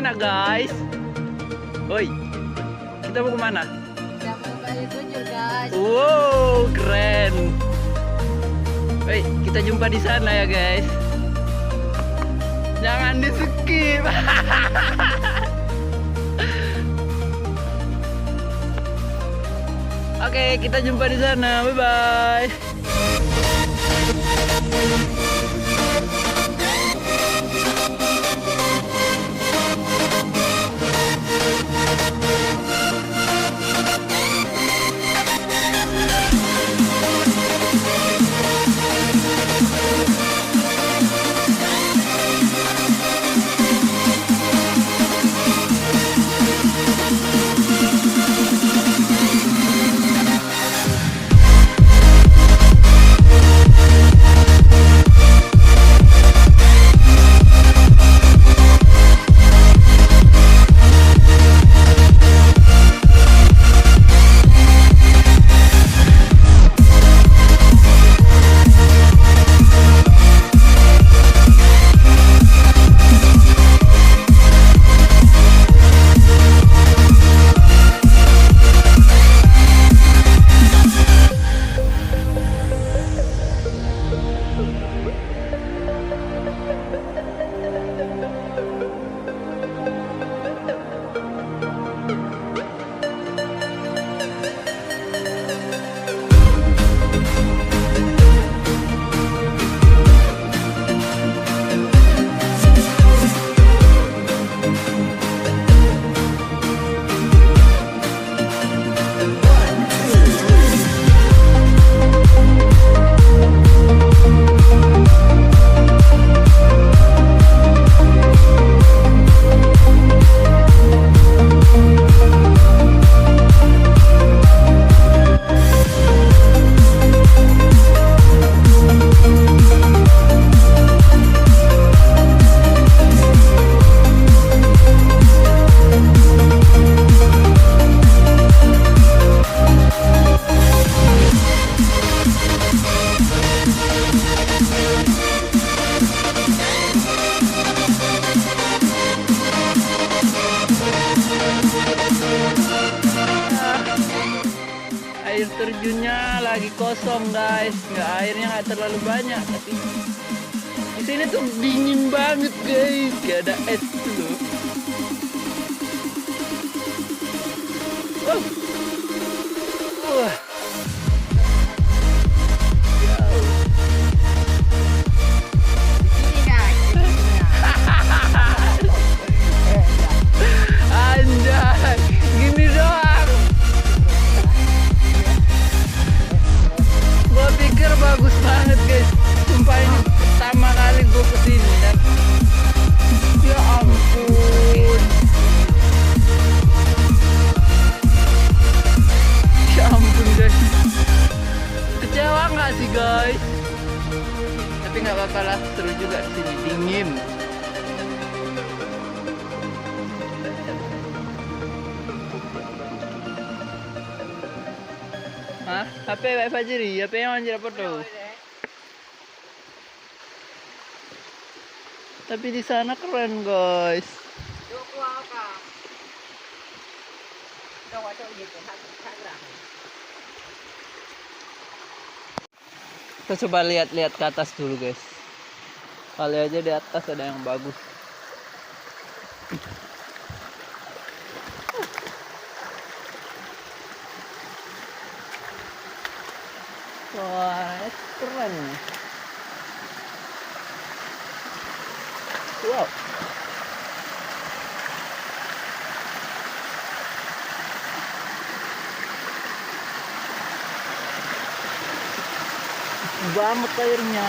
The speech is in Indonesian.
kemana guys? Woi, kita mau kemana? Kita mau ke air terjun guys. Wow, keren. Woi, kita jumpa di sana ya guys. Jangan di skip. Oke, kita jumpa di sana. Bye bye. Air terjunnya lagi kosong guys, airnya nggak terlalu banyak, tapi di sini tuh dingin banget guys, gak ada es tuh loh. Wah. Wah. Ini guys. Anjay, gini doang. Gua pikir bagus banget guys. Sumpah ini pertama kali gua kesini dan ya ampun. Ya ampun guys. Kecewa nggak sih guys? Tapi nggak apa-apa lah, seru juga di sini, dingin. Hah? HP Fajri, HP yang anjir apa tuh? Tapi di sana keren guys. Kita coba lihat-lihat ke atas dulu guys. Kali aja di atas ada yang bagus. Wah, keren. Wow. Banget airnya.